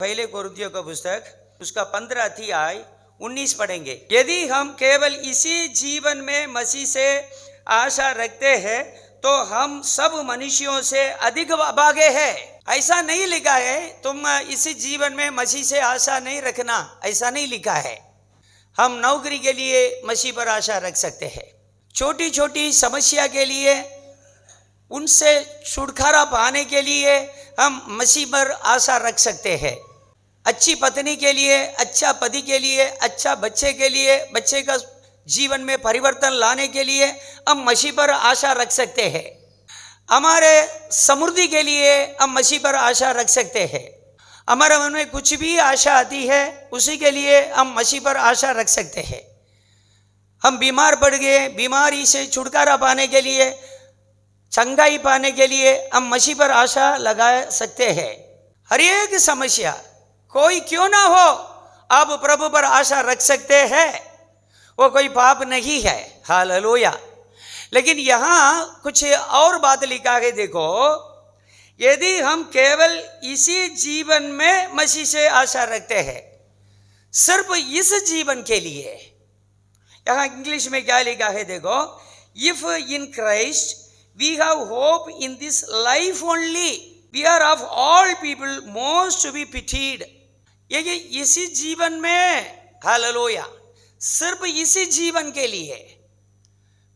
पहले कोरिन्थियों का पुस्तक उसका 15 अध्याय 19 पढ़ेंगे। यदि हम केवल इसी जीवन में मसीह से आशा रखते हैं तो हम सब मनुष्यों से अधिक अभागे हैं। ऐसा नहीं लिखा है तुम इसी जीवन में मसीह से आशा नहीं रखना, ऐसा नहीं लिखा है। हम नौकरी के लिए मसीह पर आशा रख सकते हैं, छोटी छोटी समस्या के लिए उनसे छुटकारा पाने के लिए हम मसीह पर आशा रख सकते हैं। अच्छी पत्नी के लिए, अच्छा पति के लिए, अच्छा बच्चे के लिए, बच्चे का जीवन में परिवर्तन लाने के लिए हम मसीह पर आशा रख सकते हैं। हमारे समृद्धि के लिए हम मसीह पर आशा रख सकते हैं। हमारे मन में कुछ भी आशा आती है उसी के लिए हम मसीह पर आशा रख सकते हैं। हम बीमार पड़ गए, बीमारी से छुटकारा पाने के लिए, चंगाई पाने के लिए हम मसीह पर आशा लगा सकते हैं। हर एक समस्या कोई क्यों ना हो आप प्रभु पर आशा रख सकते हैं, वो कोई पाप नहीं है। हालेलुया। लेकिन यहाँ कुछ और बात लिखा है, देखो, यदि हम केवल इसी जीवन में मसीह से आशा रखते हैं, सिर्फ इस जीवन के लिए, यहाँ इंग्लिश में क्या लिखा है देखो, if in Christ we have hope in this life only we are of all people most to be pitied. ये इसी जीवन में, हालेलुया, सिर्फ इसी जीवन के लिए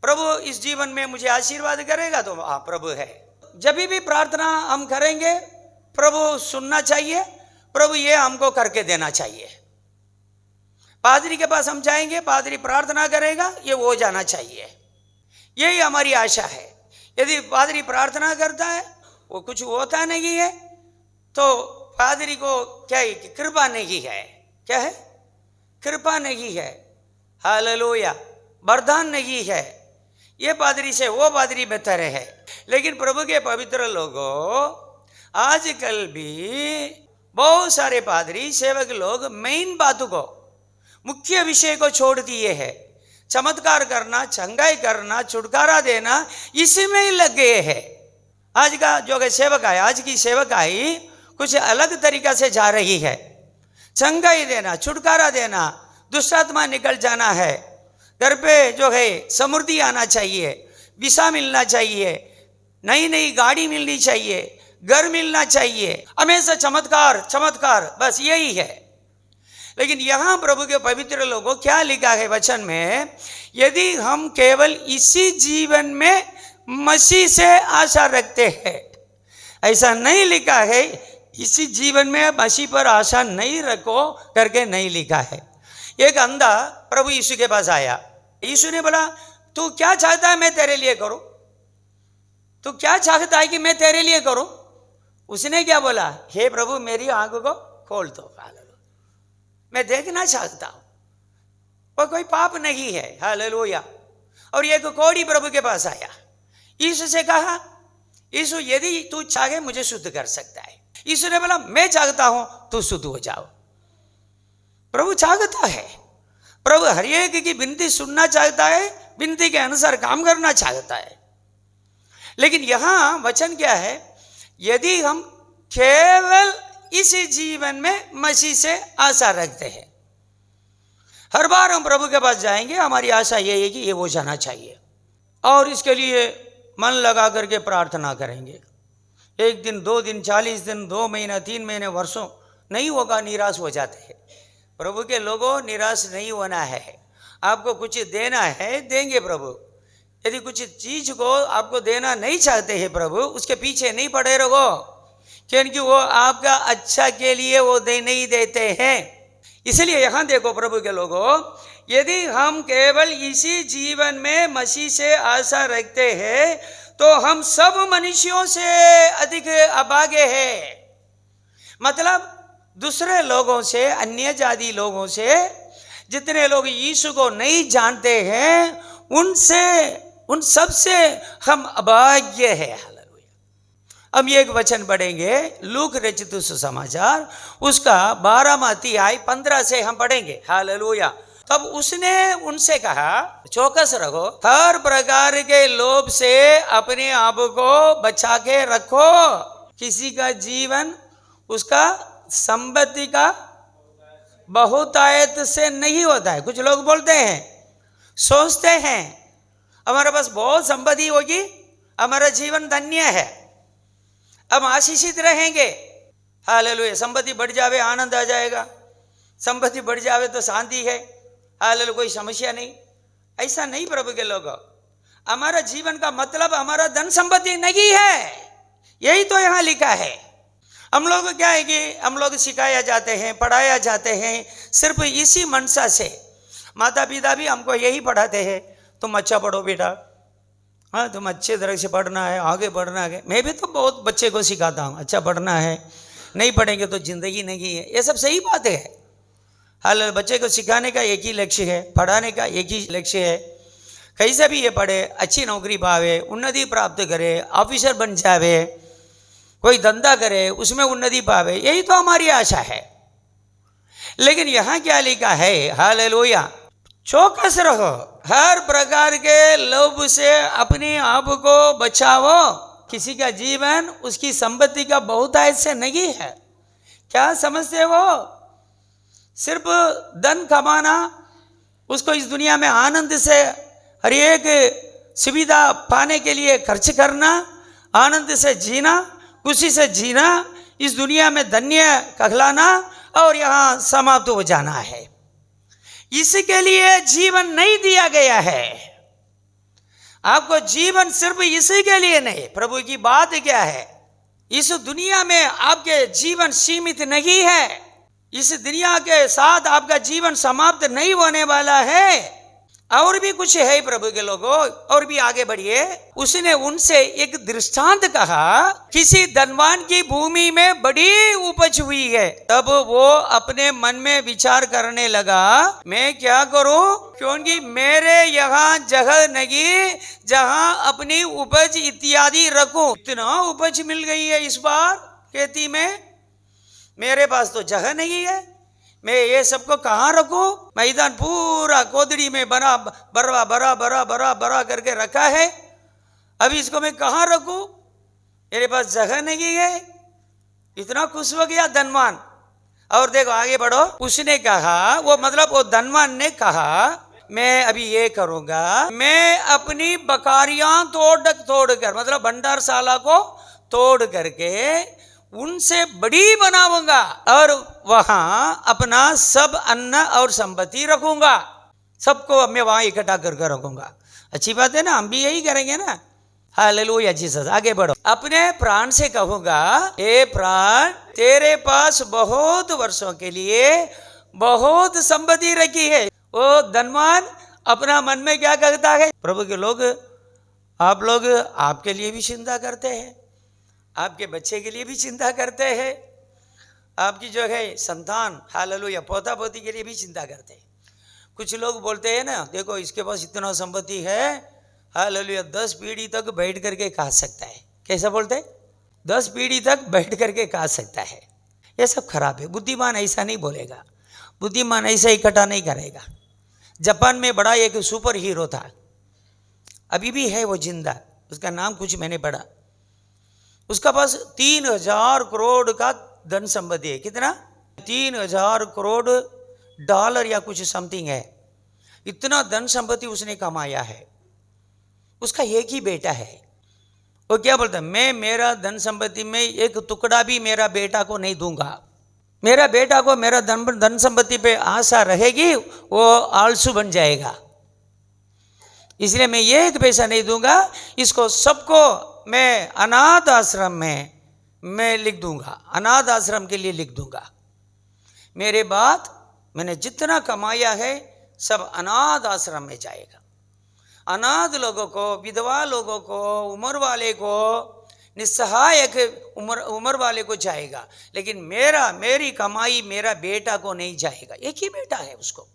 प्रभु इस जीवन में मुझे आशीर्वाद करेगा तो आप प्रभु है। जब भी प्रार्थना हम करेंगे प्रभु सुनना चाहिए, प्रभु ये हमको करके देना चाहिए। पादरी के पास हम जाएंगे, पादरी प्रार्थना करेगा, ये हो जाना चाहिए। यही हमारी आशा है। यदि पादरी प्रार्थना करता है वो कुछ होता नहीं है तो पादरी को क्या है, कृपा नहीं है। क्या है? कृपा नहीं है। हालेलुया। वरदान नहीं है। ये पादरी से वो पादरी बेहतर है। लेकिन प्रभु के पवित्र लोगों, आजकल भी बहुत सारे पादरी सेवक लोग मेन बातों को, मुख्य विषय को छोड़ दिए हैं। चमत्कार करना, चंगाई करना, छुटकारा देना, इसी में ही लग गए हैं। आज का जो सेवक है, आज की सेवकाई कुछ अलग तरीका से जा रही है। चंगाई देना, छुटकारा देना, दुष्टात्मा निकल जाना है, घर पे जो है समृद्धि आना चाहिए, वीसा मिलना चाहिए, नई नई गाड़ी मिलनी चाहिए, घर मिलना चाहिए, हमेशा चमत्कार चमत्कार, बस यही है। लेकिन यहाँ प्रभु के पवित्र लोगों क्या लिखा है वचन में, यदि हम केवल इसी जीवन में मसीह से आशा रखते हैं, ऐसा नहीं लिखा है इसी जीवन में मसीह पर आशा नहीं रखो करके नहीं लिखा है। एक अंधा प्रभु यीशु के पास आया। यीशु ने बोला, तू क्या चाहता है मैं तेरे लिए करूं? तू क्या चाहता है कि मैं तेरे लिए करूं? उसने क्या बोला, हे प्रभु मेरी आंखों को खोल दो, मैं देखना चाहता हूं। वो कोई पाप नहीं है। हालेलुया। और एक कोढ़ी प्रभु के पास आया, यीशु से कहा, यीशु यदि तू चाहे मुझे शुद्ध कर सकता है। यीशु ने बोला, मैं चाहता हूं तू शुद्ध हो जाओ। प्रभु चाहता है, प्रभु हर एक की विनती सुनना चाहता है, विनती के अनुसार काम करना चाहता है। लेकिन यहां वचन क्या है, यदि हम केवल इसी जीवन में मसीह से आशा रखते हैं, हर बार हम प्रभु के पास जाएंगे, हमारी आशा ये है कि ये हो जाना चाहिए, और इसके लिए मन लगा करके प्रार्थना करेंगे। एक दिन, 2 दिन, 40 दिन, 2 महीना, 3 महीने, वर्षों नहीं होगा, निराश हो जाते हैं। प्रभु के लोगों, निराश नहीं होना है। आपको कुछ देना है, देंगे प्रभु। यदि कुछ चीज को आपको देना नहीं चाहते हैं प्रभु, उसके पीछे नहीं पड़े रहो, क्योंकि वो आपका अच्छा के लिए वो नहीं देते हैं। इसलिए यहाँ देखो प्रभु के लोगों, यदि हम केवल इसी जीवन में मसीह से आशा रखते हैं तो हम सब मनुष्यों से अधिक अभागे हैं। मतलब दूसरे लोगों से, अन्य जाति लोगों से, जितने लोग यीशु को नहीं जानते हैं, उनसे, उन सब से हम अभाग्य है। हालेलुया। हम एक वचन पढ़ेंगे, लूक रचित सुसमाचार उसका 12वां अध्याय 15 से हम पढ़ेंगे। हालेलुया। तब उसने उनसे कहा, चौकस रहो, हर प्रकार के लोभ से अपने आप को बचा के रखो, किसी का जीवन उसका संपत्ति का बहुतायत से नहीं होता है। कुछ लोग बोलते हैं, सोचते हैं हमारे पास बहुत संपत्ति होगी, हमारा जीवन धन्य है, हम आशीषित रहेंगे। हालेलुया। संपत्ति बढ़ जावे आनंद आ जाएगा, संपत्ति बढ़ जावे तो शांति है, हालेलुया, कोई समस्या नहीं। ऐसा नहीं प्रभु के लोग। हमारा जीवन का मतलब हमारा धन संपत्ति नहीं है, यही तो यहाँ लिखा है। हम लोग क्या है कि हम लोग सिखाया जाते हैं, पढ़ाया जाते हैं सिर्फ इसी मनसा से। माता पिता भी हमको यही पढ़ाते हैं, तुम अच्छा पढ़ो बेटा, हाँ तुम अच्छे तरह से पढ़ना है, आगे बढ़ना है। मैं भी तो बहुत बच्चे को सिखाता हूँ, अच्छा पढ़ना है, नहीं पढ़ेंगे तो जिंदगी नहीं है। ये सब सही बात है। हाल बच्चे को सिखाने का एक ही लक्ष्य है, पढ़ाने का एक ही लक्ष्य है। कैसे भी ये पढ़े, अच्छी नौकरी पावे, उन्नति प्राप्त करे, ऑफिसर बन जावे, कोई धंधा करे, उसमें उन्नति पावे, यही तो हमारी आशा है। लेकिन यहाँ क्या लिखा है? हालेलुया, चौकस रहो, हर प्रकार के लोभ से अपने आप को बचाओ। किसी का जीवन उसकी संपत्ति का बहुतायत से नहीं है। क्या समझते हो? सिर्फ धन कमाना, उसको इस दुनिया में आनंद से हर एक सुविधा पाने के लिए खर्च करना, आनंद से जीना, खुशी से जीना, इस दुनिया में धन्य कहलाना और यहाँ समाप्त हो जाना है। इसके लिए जीवन नहीं दिया गया है। आपको जीवन सिर्फ इसी के लिए नहीं। प्रभु की बात क्या है? इस दुनिया में आपके जीवन सीमित नहीं है। इस दुनिया के साथ आपका जीवन समाप्त नहीं होने वाला है। और भी कुछ है प्रभु के लोगों, और भी आगे बढ़िए। उसने उनसे एक दृष्टांत कहा, किसी धनवान की भूमि में बड़ी उपज हुई है। तब वो अपने मन में विचार करने लगा, मैं क्या करूं, क्योंकि मेरे यहाँ जगह नहीं जहां अपनी उपज इत्यादि रखूं। इतना उपज मिल गई है इस बार खेती में, मेरे पास तो जगह नहीं है, मैं ये सबको कहाँ रखूं? मैदान पूरा कोदड़ी में बरा बरा बरा बरा बरा बरा करके रखा है, अभी इसको मैं कहाँ रखूं? मेरे पास जगह नहीं है। इतना खुश हो गया धनवान। और देखो आगे बढ़ो। उसने कहा, वो मतलब वो धनवान ने कहा, मैं अभी ये करूंगा, मैं अपनी बकारियां तोड़ कर, मतलब भंडारशाला को तोड़ करके उनसे बड़ी बनाऊंगा और वहां अपना सब अन्न और संपत्ति रखूंगा। सबको मैं वहां इकट्ठा करके रखूंगा। अच्छी बात है ना, हम भी यही करेंगे ना। Hallelujah Jesus. आगे बढ़ो। अपने प्राण से कहूंगा, ए प्राण, तेरे पास बहुत वर्षों के लिए बहुत संपत्ति रखी है। वो धनवान अपना मन में क्या कहता है? प्रभु के लोग, आप लोग आपके लिए भी चिंता करते हैं, आपके बच्चे के लिए भी चिंता करते हैं, आपकी जो है संतान, हालेलुया, पोता पोती के लिए भी चिंता करते हैं। कुछ लोग बोलते हैं ना, देखो इसके पास इतना संपत्ति है, हालेलुया, 10 पीढ़ी तक बैठ करके खा सकता है। कैसा बोलते हैं? 10 पीढ़ी तक बैठ करके खा सकता है। ये सब खराब है। बुद्धिमान ऐसा नहीं बोलेगा, बुद्धिमान ऐसा इकट्ठा नहीं करेगा। जापान में बड़ा एक सुपर हीरो था, अभी भी है वो जिंदा, उसका नाम कुछ मैंने पढ़ा। उसका पास 3000 करोड़ का धन संपत्ति है। कितना? 3000 करोड़ डॉलर या कुछ समथिंग है। इतना धन संपत्ति उसने कमाया है। उसका एक ही बेटा है। वो क्या बोलता है? मैं मेरा धन संपत्ति में एक टुकड़ा भी मेरा बेटा को नहीं दूंगा। मेरा बेटा को मेरा धन संपत्ति पे आशा रहेगी, वो आलसू बन जाएगा, इसलिए मैं ये एक पैसा नहीं दूंगा। इसको सबको मैं अनाथ आश्रम में मैं लिख दूंगा, अनाथ आश्रम के लिए लिख दूंगा। मेरे बाद मैंने जितना कमाया है सब अनाथ आश्रम में जाएगा। अनाथ लोगों को, विधवा लोगों को, उम्र वाले को, निस्सहायक उम्र वाले को जाएगा, लेकिन मेरी कमाई मेरा बेटा को नहीं जाएगा। एक ही बेटा है उसको।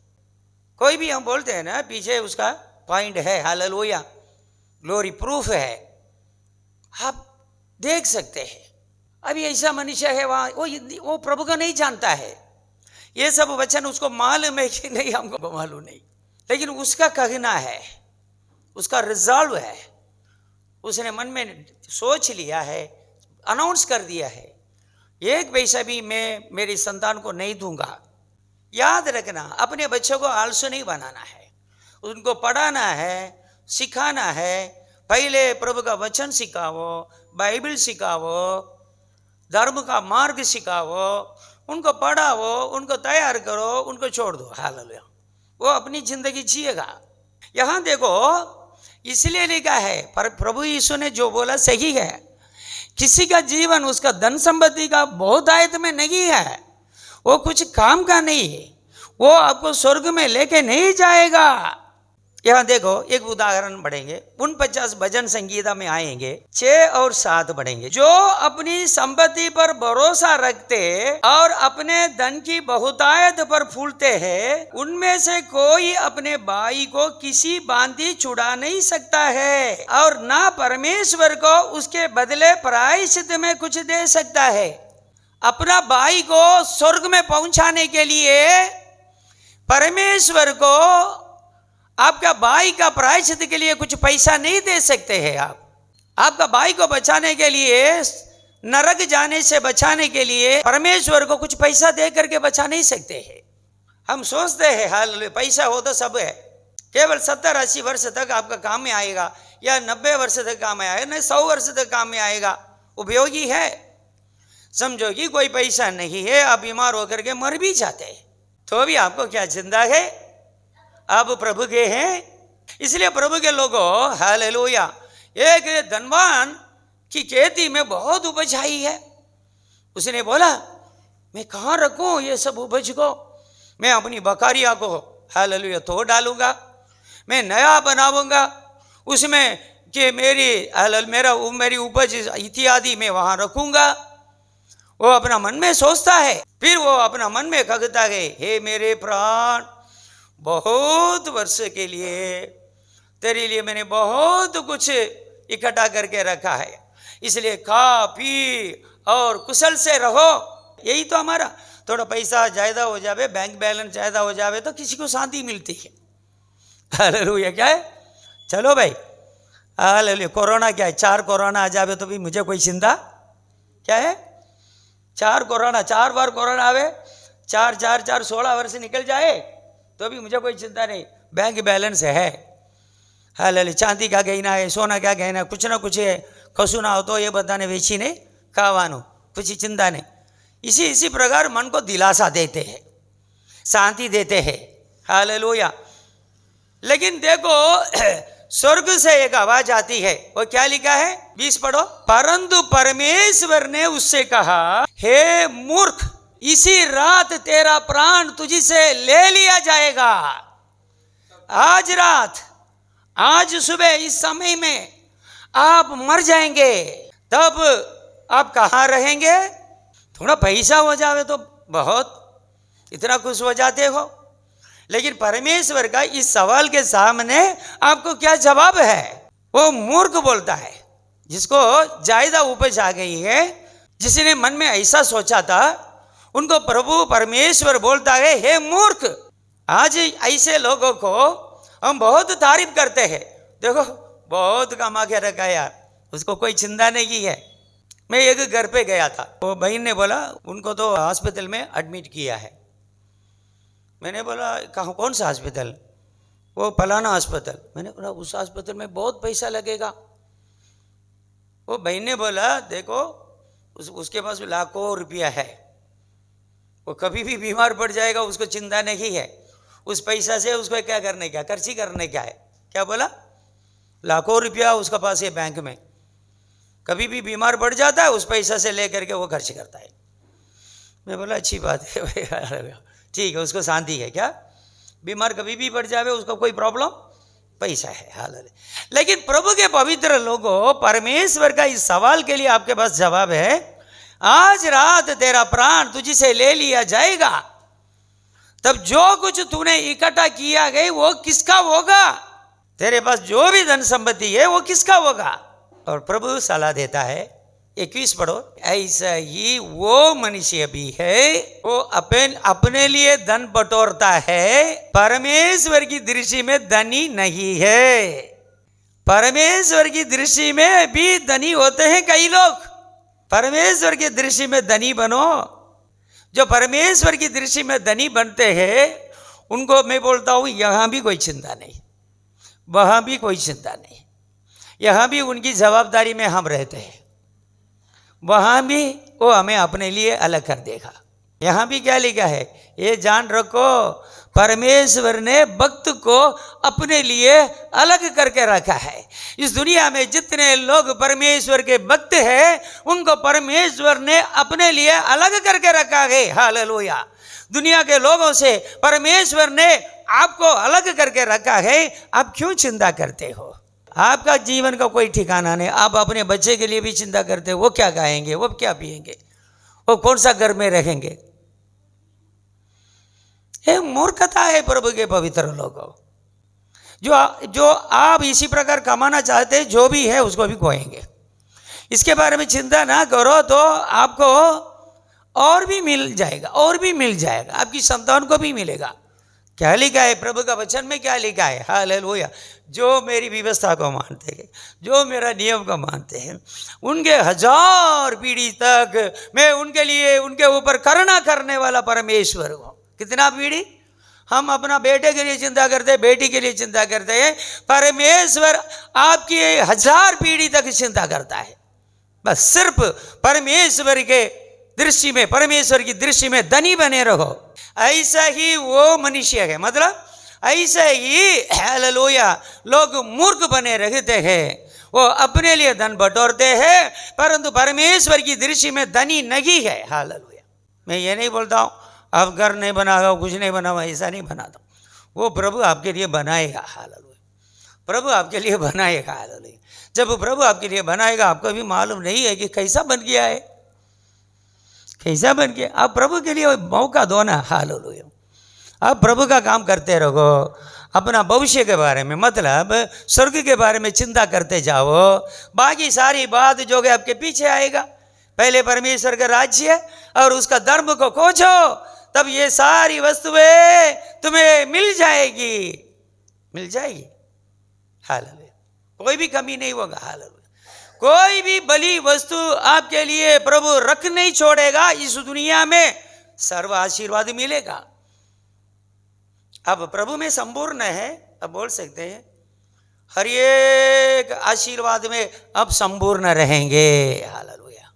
कोई भी हम बोलते हैं ना, पीछे उसका पॉइंट है, हालेलुया, ग्लोरी प्रूफ है, आप देख सकते हैं। अभी ऐसा मनुष्य है वहाँ, वो प्रभु को नहीं जानता है। ये सब वचन उसको मालूम है कि नहीं, हमको मालूम नहीं, लेकिन उसका कहना है, उसका रिजॉल्व है, उसने मन में सोच लिया है, अनाउंस कर दिया है, एक पैसा भी मैं मेरी संतान को नहीं दूंगा। याद रखना, अपने बच्चों को आलसू नहीं बनाना है, उनको पढ़ाना है, सिखाना है। पहले प्रभु का वचन सिखाओ, बाइबल सिखाओ, धर्म का मार्ग सिखाओ, उनको पढ़ाओ, उनको तैयार करो, उनको छोड़ दो। हालेलुया, वो अपनी जिंदगी जिएगा। यहां देखो, इसलिए लिखा है, पर प्रभु यीशु ने जो बोला सही है। किसी का जीवन उसका धन संपत्ति का बहुतायत में नहीं है, वो कुछ काम का नहीं है, वो आपको स्वर्ग में लेके नहीं जाएगा। यहां देखो, एक उदाहरण बढ़ेंगे, 49 भजन संगीता में आएंगे, 6 और 7 बढ़ेंगे। जो अपनी संपत्ति पर भरोसा रखते और अपने धन की बहुतायत पर फूलते हैं, उनमें से कोई अपने भाई को किसी बांधी छुड़ा नहीं सकता है और ना परमेश्वर को उसके बदले प्रायश्चित में कुछ दे सकता है। अपना भाई को स्वर्ग में पहुंचाने के लिए परमेश्वर को आपका भाई का प्रायश्चित के लिए कुछ पैसा नहीं दे सकते हैं। आप आपका भाई को बचाने के लिए, नरक जाने से बचाने के लिए परमेश्वर को कुछ पैसा दे करके बचा नहीं सकते हैं। हम सोचते हैं हाल पैसा हो तो सब है, केवल 70-80 वर्ष तक आपका काम में आएगा, या 90 वर्ष तक काम में आएगा, नहीं 100 वर्ष तक काम में आएगा, उपयोगी है। समझो कि कोई पैसा नहीं है, आप बीमार होकर के मर भी जाते हैं, तो भी आपको क्या चिंता है? आप प्रभु के हैं। इसलिए प्रभु के लोगों, हालेलुया, एक धनवान की खेती में बहुत उपज आई है। उसने बोला, मैं कहाँ रखूं ये सब उपज को? मैं अपनी बकारिया को, हालेलुया, तोड़ डालूंगा, मैं नया बनाऊंगा, उसमें कि मेरी उपज इत्यादि में वहां रखूंगा। वो अपना मन में सोचता है, फिर वो अपना मन में कहता है, हे मेरे प्राण, बहुत वर्ष के लिए तेरे लिए मैंने बहुत कुछ इकट्ठा करके रखा है, इसलिए खा पी और कुशल से रहो। यही तो हमारा, थोड़ा पैसा ज़्यादा हो जावे, बैंक बैलेंस ज़्यादा हो जावे तो किसी को शांति मिलती है। हालेलुया, क्या है? चलो भाई, हालेलुया। कोरोना क्या है? 4 कोरोना आ जावे तो भी मुझे कोई चिंता क्या है? 4 कोरोना, 4 बार कोरोना आवे, 4 16 वर्ष निकल जाए तो भी मुझे कोई चिंता नहीं, बैंक बैलेंस है। हालेलुया, चांदी का गहना है, सोना का गहना, कुछ ना कुछ है, कशु ना हो तो ये बताने वेची नहीं खावानो, कुछ चिंता नहीं। इसी प्रकार मन को दिलासा देते हैं, शांति देते हैं। हालेलुया। लेकिन देखो, स्वर्ग से एक आवाज आती है, वो क्या लिखा है? 20 पढ़ो। परंतु परमेश्वर ने उससे कहा, हे मूर्ख, इसी रात तेरा प्राण तुझी से ले लिया जाएगा। आज रात, आज सुबह, इस समय में आप मर जाएंगे। तब आप कहाँ रहेंगे? थोड़ा पैसा हो जावे तो बहुत इतना खुश हो जाते हो, लेकिन परमेश्वर का इस सवाल के सामने आपको क्या जवाब है? वो मूर्ख बोलता है, जिसको ज्यादा उपज आ गई है, जिसने मन में ऐसा सोचा था, उनको प्रभु परमेश्वर बोलता है, हे मूर्ख। आज ऐसे लोगों को हम बहुत तारीफ करते हैं, देखो बहुत कमा के रखा यार, उसको कोई चिंता नहीं है। मैं एक घर पे गया था, वो बहन ने बोला उनको तो हॉस्पिटल में एडमिट किया है। मैंने बोला कहाँ, कौन सा हॉस्पिटल? वो फलाना हॉस्पिटल। मैंने बोला उस हॉस्पिटल में बहुत पैसा लगेगा। वो बहन ने बोला देखो उसके पास लाखों रुपया है, वो कभी भी बीमार पड़ जाएगा, उसको चिंता नहीं है। उस पैसा से उसको क्या करने का, खर्ची करने क्या है? क्या बोला? लाखों रुपया उसके पास है बैंक में, कभी भी बीमार पड़ जाता है, उस पैसा से लेकर के वो खर्च करता है। मैं बोला अच्छी बात है भाई, ठीक है, उसको शांति है। क्या बीमार कभी भी पड़ जावे, उसको कोई प्रॉब्लम, पैसा है। हालेलुया। लेकिन प्रभु के पवित्र लोगों, परमेश्वर का इस सवाल के लिए आपके पास जवाब है, आज रात तेरा प्राण तुझी से ले लिया जाएगा। तब जो कुछ तूने इकट्ठा किया गया वो किसका होगा? तेरे पास जो भी धन संपत्ति है वो किसका होगा? और प्रभु सलाह देता है, 21 पढ़ो। ऐसा ही वो मनुष्य भी है, वो अपने लिए धन बटोरता है, परमेश्वर की दृष्टि में धनी नहीं है। परमेश्वर की दृष्टि में भी धनी होते हैं कई लोग, परमेश्वर की दृष्टि में धनी बनो। जो परमेश्वर की दृष्टि में धनी बनते हैं उनको मैं बोलता हूँ यहाँ भी कोई चिंता नहीं, वहाँ भी कोई चिंता नहीं। यहाँ भी उनकी जवाबदारी में हम रहते हैं, वहाँ भी वो हमें अपने लिए अलग कर देगा। यहाँ भी क्या लिखा है, ये जान रखो परमेश्वर ने भक्त को अपने लिए अलग करके रखा है। इस दुनिया में जितने लोग परमेश्वर के भक्त हैं उनको परमेश्वर ने अपने लिए अलग करके रखा है। हालेलुया। दुनिया के लोगों से परमेश्वर ने आपको अलग करके रखा है। आप क्यों चिंता करते हो? आपका जीवन का कोई ठिकाना नहीं। आप अपने बच्चे के लिए भी चिंता करते हो, वो क्या खाएंगे, वो क्या पिएंगे, वो कौन सा घर में रहेंगे। ये मूर्खता है प्रभु के पवित्र लोगों। जो आप इसी प्रकार कमाना चाहते हैं, जो भी है उसको भी खोएंगे। इसके बारे में चिंता ना करो तो आपको और भी मिल जाएगा, और भी मिल जाएगा, आपकी संतान को भी मिलेगा। क्या लिखा है प्रभु का वचन में, क्या लिखा है? हालेलुया। जो मेरी व्यवस्था को मानते हैं, जो मेरा नियम को मानते हैं, उनके 1000 पीढ़ी तक मैं उनके लिए, उनके ऊपर करुणा करने वाला परमेश्वर हूँ। कितना पीढ़ी? हम अपना बेटे के लिए चिंता करते हैं, बेटी के लिए चिंता करते हैं। परमेश्वर आपकी 1000 पीढ़ी तक चिंता करता है। बस सिर्फ परमेश्वर के दृष्टि में, परमेश्वर की दृष्टि में धनी बने रहो। ऐसा ही वो मनुष्य है, मतलब ऐसा ही हालेलुया लोग मूर्ख बने रहते हैं। वो अपने लिए धन बटोरते हैं परंतु परमेश्वर की दृष्टि में धनी नहीं है। हालेलुया। मैं ये नहीं बोलता हूँ आप घर नहीं बनाओ, कुछ नहीं बनाओ, ऐसा नहीं बनाता। वो प्रभु आपके लिए बनाएगा। हालेलुया। प्रभु आपके लिए बनाएगा। हालेलुया। जब प्रभु आपके लिए बनाएगा आपको भी मालूम नहीं है कि कैसा बन गया है, कैसा बन गया। आप प्रभु के लिए मौका दो ना। हालेलुया। आप प्रभु का काम करते रहो। अपना भविष्य के बारे में, मतलब स्वर्ग के बारे में चिंता करते जाओ। बाकी सारी बात जो है आपके पीछे आएगा। पहले परमेश्वर का राज्य और उसका धर्म को खोजो, तब ये सारी वस्तुएं तुम्हें मिल जाएगी, मिल जाएगी। हालेलुया। कोई भी कमी नहीं होगा। हालेलुया। कोई भी बली वस्तु आपके लिए प्रभु रख नहीं छोड़ेगा। इस दुनिया में सर्व आशीर्वाद मिलेगा। अब प्रभु में संपूर्ण है, अब बोल सकते हैं हर एक आशीर्वाद में अब संपूर्ण रहेंगे। हालेलुया।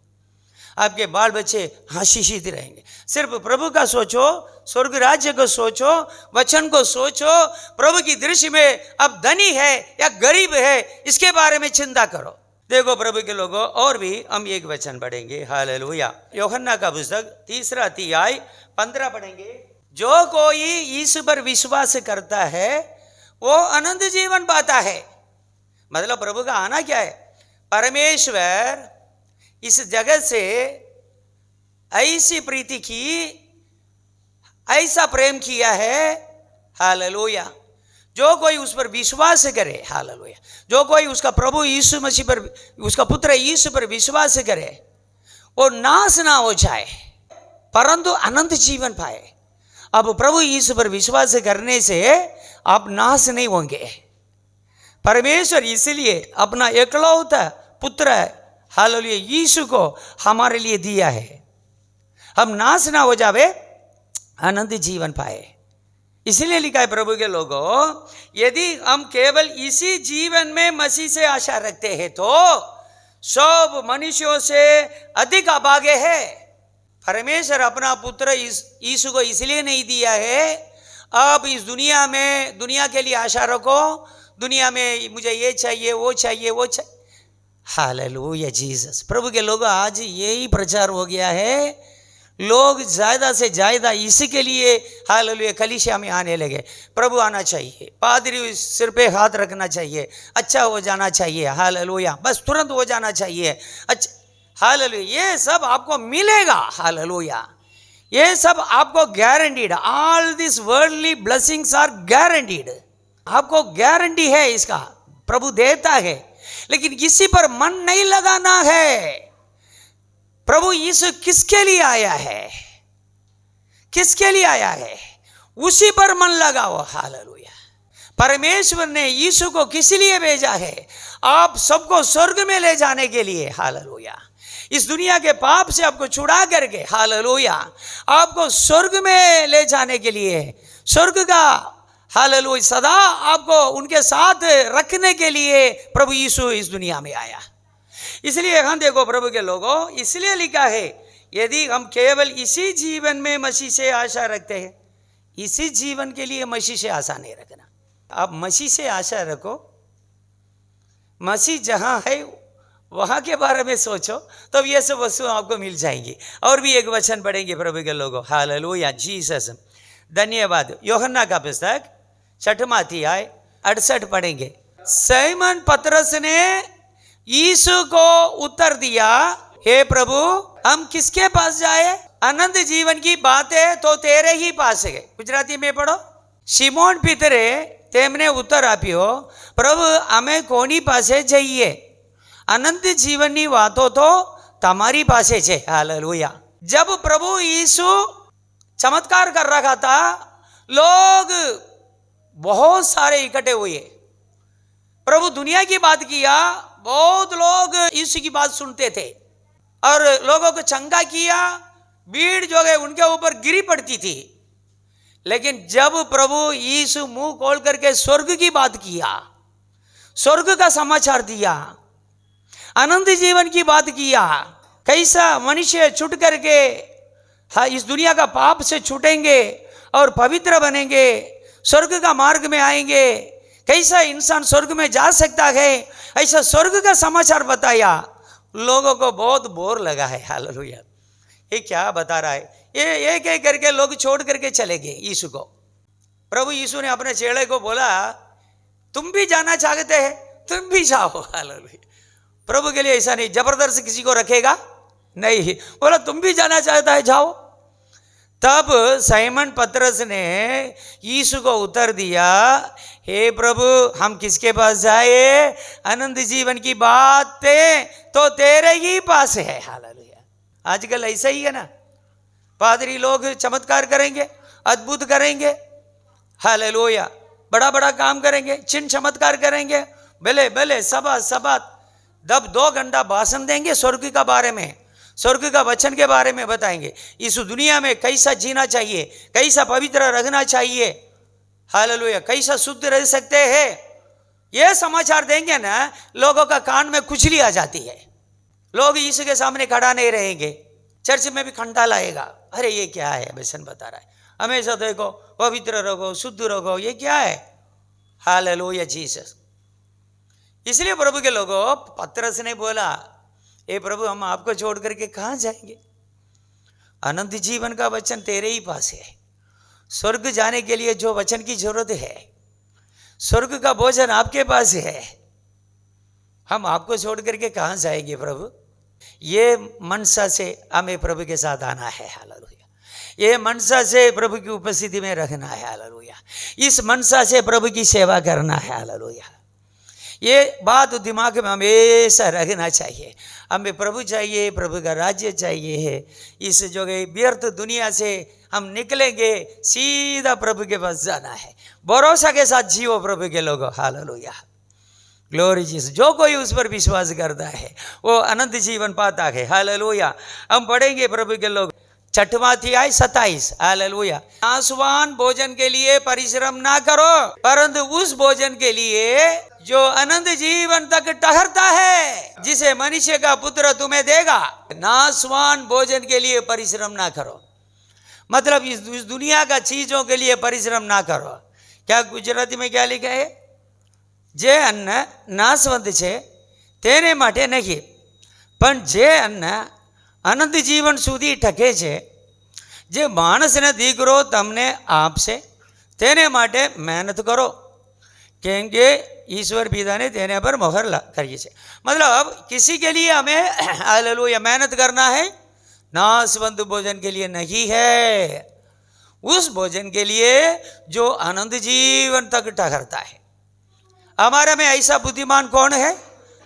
आपके बाल बच्चे आशीषित रहेंगे। सिर्फ प्रभु का सोचो, स्वर्ग राज्य को सोचो, वचन को सोचो। प्रभु की दृष्टि में अब धनी है या गरीब है इसके बारे में चिंता करो। देखो प्रभु के लोगों, और भी हम एक वचन पढ़ेंगे। हालेलुया। यूहन्ना का पुस्तक 3 अध्याय 15 पढ़ेंगे। जो कोई यीशु पर विश्वास करता है वो अनंत जीवन पाता है। मतलब प्रभु का आना क्या है? परमेश्वर इस जगत से ऐसी प्रीति की, ऐसा प्रेम किया है। हालेलुया। जो कोई उस पर विश्वास करे, हालेलुया, जो कोई उसका प्रभु यीशु मसीह पर, उसका पुत्र यीशु पर विश्वास करे, वो नाश ना हो जाए परंतु अनंत जीवन पाए। अब प्रभु यीशु पर विश्वास करने से आप नाश नहीं होंगे। परमेश्वर इसलिए अपना एकलौता पुत्र हालेलुया यीशु को हमारे लिए दिया है, हम नाश ना हो जावे, अनंत जीवन पाए। इसलिए लिखा है प्रभु के लोगों, यदि हम केवल इसी जीवन में मसीह से आशा रखते हैं तो सब मनुष्यों से अधिक अभागे है। परमेश्वर अपना पुत्र यीशु को इसलिए नहीं दिया है आप इस दुनिया में, दुनिया के लिए आशा रखो, दुनिया में मुझे ये चाहिए, वो चाहिए, वो चाहिए। Hallelujah Jesus. प्रभु के लोगों, आज यही प्रचार हो गया है। लोग ज़्यादा से ज़्यादा इसी के लिए हालेलुया कलीसिया में आने लगे। प्रभु आना चाहिए, पादरी सिर पे हाथ रखना चाहिए, अच्छा हो जाना चाहिए, हालेलुया, बस तुरंत हो जाना चाहिए, अच्छा, हालेलुया। ये सब आपको मिलेगा। हालेलुया। ये सब आपको guaranteed. All this worldly blessings are guaranteed. आपको गारंटी है इसका, प्रभु देता है। लेकिन किसी पर मन नहीं लगाना है। प्रभु यीशु किसके लिए आया है, किसके लिए आया है, उसी पर मन लगाओ। हालेलुया। परमेश्वर ने यीशु को किस लिए भेजा है? आप सबको स्वर्ग में ले जाने के लिए। हालेलुया। इस दुनिया के पाप से आपको छुड़ा करके, हालेलुया, आपको स्वर्ग में ले जाने के लिए, स्वर्ग का, हालेलुया, सदा आपको उनके साथ रखने के लिए प्रभु यीशु इस दुनिया में आया। इसलिए हम देखो प्रभु के लोगों, इसलिए लिखा है, यदि हम केवल इसी जीवन में मसीह से आशा रखते हैं, इसी जीवन के लिए मसीह से आशा नहीं रखना। आप मसीह से आशा रखो, मसीह जहाँ है वहाँ के बारे में सोचो, तब ये सब वस्तु आपको मिल जाएंगी। और भी एक वचन पढ़ेंगे प्रभु के लोगों, हालेलुया, जीसस, धन्यवाद। यूहन्ना का पुस्तक 6वां अध्याय 68 पढ़ेंगे। सीमोन पतरस ने यीशु को उत्तर दिया, हे प्रभु, हम किसके पास जाए? अनंत जीवन की बातें तो तेरे ही पास है। गुजराती में पढ़ो। शिमोन पितरे तेमने उत्तर आप्यो, प्रभु अमे कोनी पासे जाइए? अनंत जीवननी वातो तो तमारी पासे छे। हालेलुया। जब प्रभु यीशु चमत्कार कर रहा था, लोग बहुत सारे इकट्ठे हुए। प्रभु दुनिया की बात किया, बहुत लोग यीशु की बात सुनते थे और लोगों को चंगा किया, भीड़ जो है उनके ऊपर गिरी पड़ती थी। लेकिन जब प्रभु यीशु मुंह खोल करके स्वर्ग की बात किया, स्वर्ग का समाचार दिया, अनंत जीवन की बात किया, कैसा मनुष्य छूट करके इस दुनिया का पाप से छूटेंगे और पवित्र बनेंगे, स्वर्ग का मार्ग में आएंगे, कैसा इंसान स्वर्ग में जा सकता है, ऐसा स्वर्ग का समाचार बताया। लोगों को बहुत बोर लगा है। हालेलुया, ये क्या बता रहा है? ये एक एक करके लोग छोड़ करके चले गए यीशु को। प्रभु यीशु ने अपने चेले को बोला, तुम भी जाना चाहते हैं, तुम भी जाओ। हालेलुया। प्रभु के लिए ऐसा नहीं, जबरदस्ती किसी को रखेगा नहीं, बोला तुम भी जाना चाहता है, जाओ। तब सीमोन पतरस ने यीशु को उत्तर दिया, हे प्रभु, हम किसके पास जाए? अनंत जीवन की बातें तो तेरे ही पास है। हालेलुया। आजकल ऐसा ही है ना, पादरी लोग चमत्कार करेंगे, अद्भुत करेंगे, हालेलुया, बड़ा बड़ा काम करेंगे, चिन्ह चमत्कार करेंगे, भले भले सभा सभा, जब 2 घंटा भाषण देंगे स्वर्ग का बारे में, स्वर्ग का वचन के बारे में बताएंगे, इस दुनिया में कैसा जीना चाहिए, कैसा पवित्र रहना चाहिए, हालेलुया, कैसा शुद्ध रह सकते हैं, ये समाचार देंगे ना, लोगों का कान में खुजली आ जाती है। लोग यीशु के सामने खड़ा नहीं रहेंगे, चर्च में भी खंडा लाएगा, अरे ये क्या है, वचन बता रहा है, हमेशा देखो पवित्र रहो, शुद्ध रहो, ये क्या है? Hallelujah, Jesus. इसलिए प्रभु के लोगों, पतरस ने बोला, ए प्रभु, हम आपको छोड़ करके कहाँ जाएंगे? अनंत जीवन का वचन तेरे ही पास है। स्वर्ग जाने के लिए जो वचन की जरूरत है, स्वर्ग का भोजन आपके पास है, हम आपको छोड़ करके कहाँ जाएंगे प्रभु? ये मनसा से हमें प्रभु के साथ आना है। हालेलुया। ये मनसा से प्रभु की उपस्थिति में रहना है। हालेलुया। इस मनसा से प्रभु की सेवा करना है। हालेलुया। ये बात दिमाग में हमेशा रखना चाहिए। हमें प्रभु चाहिए, प्रभु का राज्य चाहिए। इस जो व्यर्थ दुनिया से हम निकलेंगे, सीधा प्रभु के पास जाना है। भरोसा के साथ जियो प्रभु के लोगों। Hallelujah, glory Jesus. जो कोई उस पर विश्वास करता है वो अनंत जीवन पाता है। हालेलुया। हम पढ़ेंगे प्रभु के लोग 6वां अध्याय 27। हालेलुया। नाशवान भोजन के लिए परिश्रम ना करो, परंतु उस भोजन के लिए जो अनंत जीवन तक ठहरता है, जिसे मनुष्य का पुत्र तुम्हें देगा। नाशवान भोजन के लिए परिश्रम ना करो, मतलब इस दुनिया का चीजों के लिए परिश्रम ना करो। क्या गुजराती में क्या लिखा है? जे अन्न नाशवंत छे तेने माटे नहीं, पण जे अन्न अनंत जीवन सुधी टके छे, जे माणसने दीकरो तमने आपसे, तेने माटे मेहनत करो, केम के ईश्वर पिता ने तेने पर मोहर करी है। मतलब किसी के लिए हमें हालेलुया मेहनत करना है, नाशवंत भोजन के लिए नहीं है, उस भोजन के लिए जो अनंत जीवन तक ठहरता है। हमारे में ऐसा बुद्धिमान कौन है?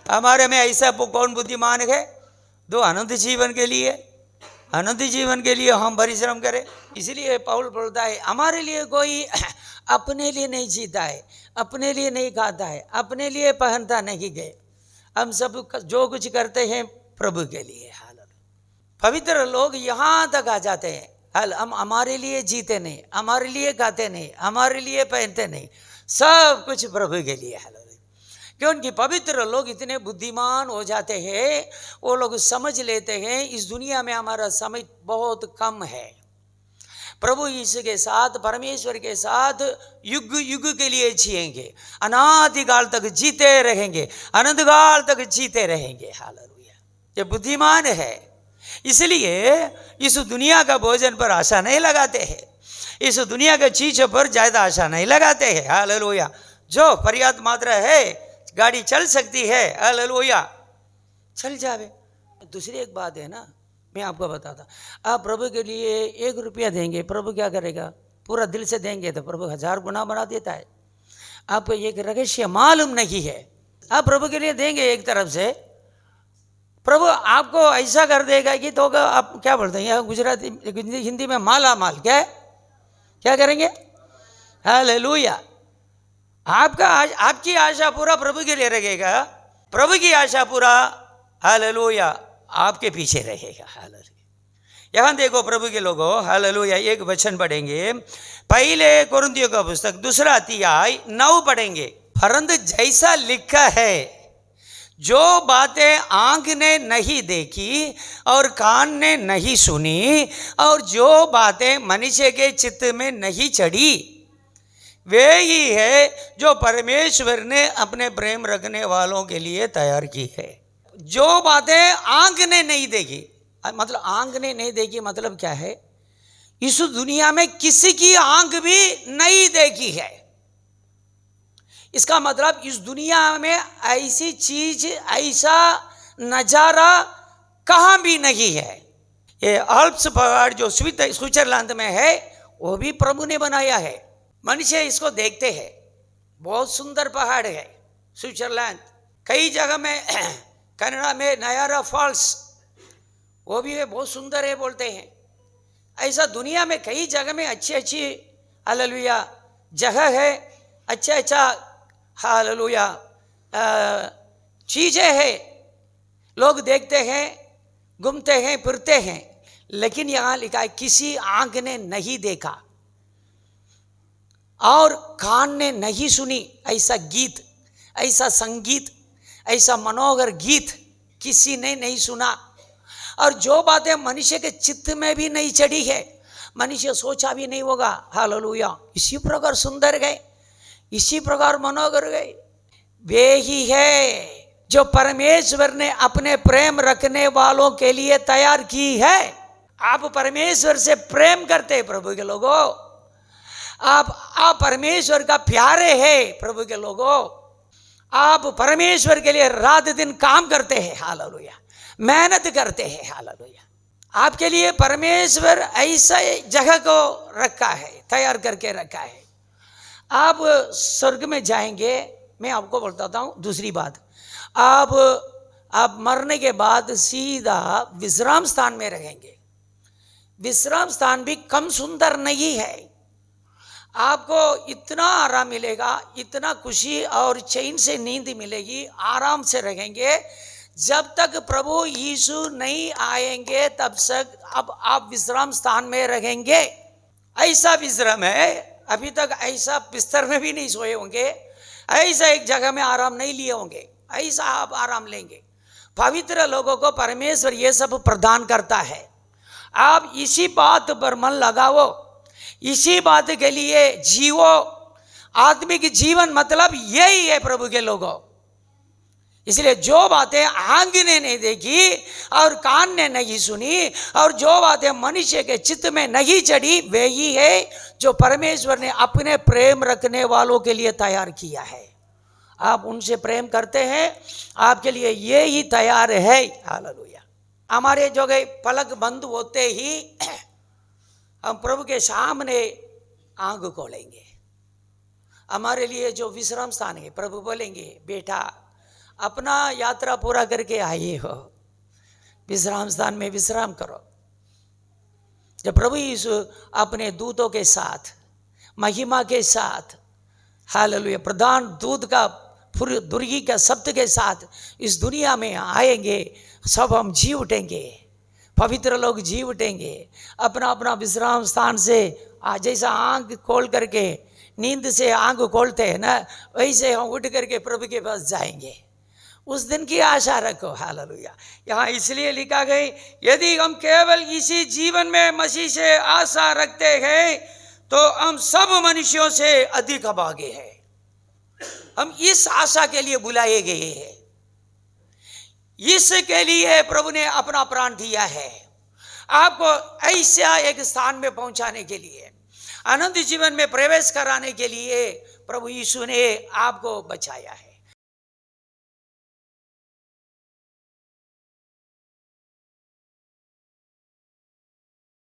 हमारे में ऐसा कौन बुद्धिमान है जो अनंत जीवन के लिए, अनंत जीवन के लिए हम परिश्रम करें? इसलिए पौल बोलता है, हमारे लिए कोई अपने लिए नहीं जीता है, अपने लिए नहीं खाता है, अपने लिए पहनता नहीं गए, हम सब जो कुछ करते हैं प्रभु के लिए। हालेलुया। पवित्र लोग यहाँ तक आ जाते हैं, हम हमारे लिए जीते नहीं, हमारे लिए खाते नहीं, हमारे लिए पहनते नहीं, सब कुछ प्रभु के लिए। क्योंकि पवित्र लोग इतने बुद्धिमान हो जाते हैं, वो लोग समझ लेते हैं इस दुनिया में हमारा समय बहुत कम है, प्रभु यीशु के साथ, परमेश्वर के साथ युग युग के लिए जिएंगे, अनादिकाल तक जीते रहेंगे, अनंत काल तक जीते रहेंगे। हालेलुया। ये बुद्धिमान है, इसलिए इस दुनिया का भोजन पर आशा नहीं लगाते हैं, इस दुनिया के चीज़ों पर ज़्यादा आशा नहीं लगाते हैं। हालेलुया। जो पर्याप्त मात्रा है, गाड़ी चल सकती है, हालेलुया, चल जावे। दूसरी एक बात है ना, मैं आपको बताता, आप प्रभु के लिए 1 रुपया देंगे, प्रभु क्या करेगा? पूरा दिल से देंगे तो प्रभु 1000 गुना बना देता है। आपको एक रहस्य मालूम नहीं है, आप प्रभु के लिए देंगे एक तरफ से, प्रभु आपको ऐसा कर देगा कि तो आप क्या बोलते हैं गुजराती हिंदी में, माला माल। क्या करेंगे? हालेलुया। आपकी आशा पूरा प्रभु के लिए रहेगा, प्रभु की आशा पूरा हालेलुया आपके पीछे रहेगा। हालेलुया। यहाँ देखो प्रभु के लोगों, हालेलुया, एक वचन पढ़ेंगे, पहले कोरिन्थियों का पुस्तक 2 अध्याय 9 पढ़ेंगे। परंतु जैसा लिखा है, जो बातें आंख ने नहीं देखी और कान ने नहीं सुनी और जो बातें मनुष्य के चित्त में नहीं चढ़ी, वे ही है जो परमेश्वर ने अपने प्रेम रखने वालों के लिए तैयार की है। जो बातें आंख ने नहीं देखी, मतलब आंख ने नहीं देखी मतलब क्या है? इस दुनिया में किसी की आंख भी नहीं देखी है। इसका मतलब इस दुनिया में ऐसी चीज, ऐसा नजारा कहाँ भी नहीं है। ये आल्प्स पहाड़ जो स्विट्जरलैंड में है, वो भी प्रभु ने बनाया है। मनुष्य इसको देखते हैं, बहुत सुंदर पहाड़ है स्विट्जरलैंड। कई जगह में कनाडा में नायग्रा फॉल्स, वो भी बहुत सुंदर है बोलते हैं। ऐसा दुनिया में कई जगह में अच्छी अच्छी हालेलुया जगह है, अच्छा हालेलुया चीज़ें हैं, लोग देखते हैं, घूमते हैं, फिरते हैं। लेकिन यहाँ लिखा है किसी आंख ने नहीं देखा और कान ने नहीं सुनी ऐसा गीत, ऐसा संगीत, ऐसा मनोहर गीत किसी ने नहीं सुना। और जो बातें मनुष्य के चित्त में भी नहीं चढ़ी है, मनुष्य सोचा भी नहीं होगा। हालेलुया। इसी प्रकार सुंदर गए, इसी प्रकार मनोहर गए, वे ही है जो परमेश्वर ने अपने प्रेम रखने वालों के लिए तैयार की है। आप परमेश्वर से प्रेम करते हैं प्रभु के लोगों, आप परमेश्वर का प्यारे हैं प्रभु के लोगों, आप परमेश्वर के लिए रात दिन काम करते हैं। हालेलुया। मेहनत करते हैं। हालेलुया। आपके लिए परमेश्वर ऐसा जगह को रखा है, तैयार करके रखा है। आप स्वर्ग में जाएंगे। मैं आपको बताता हूँ दूसरी बात, आप मरने के बाद सीधा विश्राम स्थान में रहेंगे। विश्राम स्थान भी कम सुंदर नहीं है। आपको इतना आराम मिलेगा, इतना खुशी और चैन से नींद मिलेगी, आराम से रहेंगे जब तक प्रभु यीशु नहीं आएंगे तब तक अब आप विश्राम स्थान में रहेंगे। ऐसा विश्राम है, अभी तक ऐसा बिस्तर में भी नहीं सोए होंगे, ऐसा एक जगह में आराम नहीं लिए होंगे, ऐसा आप आराम लेंगे। पवित्र लोगों को परमेश्वर ये सब प्रदान करता है। आप इसी बात पर मन लगाओ, इसी बात के लिए जीवो। आत्मिक जीवन मतलब यही है प्रभु के लोगों। इसलिए जो बातें आंख ने नहीं देखी और कान ने नहीं सुनी और जो बातें मनुष्य के चित्त में नहीं चढ़ी, वे ही है जो परमेश्वर ने अपने प्रेम रखने वालों के लिए तैयार किया है। आप उनसे प्रेम करते हैं, आपके लिए ये ही तैयार है। हालेलुया। हमारे जो गए पलक बंद होते ही हम प्रभु के सामने आंख खोलेंगे। हमारे लिए जो विश्राम स्थान है, प्रभु बोलेंगे बेटा अपना यात्रा पूरा करके आए हो, विश्राम स्थान में विश्राम करो। जब प्रभु यीशु अपने दूतों के साथ, महिमा के साथ, हालेलुया, प्रधान दूत का दुर्गी का शब्द के साथ इस दुनिया में आएंगे, सब हम जी उठेंगे, पवित्र लोग जी उठेंगे, अपना अपना विश्राम स्थान से जैसा आंख खोल करके नींद से आंख खोलते हैं ना, वैसे हम उठ करके प्रभु के पास जाएंगे। उस दिन की आशा रखो। हालेलुया। यहाँ इसलिए लिखा गई, यदि हम केवल इसी जीवन में मसीह से आशा रखते हैं तो हम सब मनुष्यों से अधिक अभागे हैं। हम इस आशा के लिए बुलाए गए हैं, इसके लिए प्रभु ने अपना प्राण दिया है, आपको ऐसा एक स्थान में पहुंचाने के लिए, आनंद जीवन में प्रवेश कराने के लिए प्रभु यीशु ने आपको बचाया है।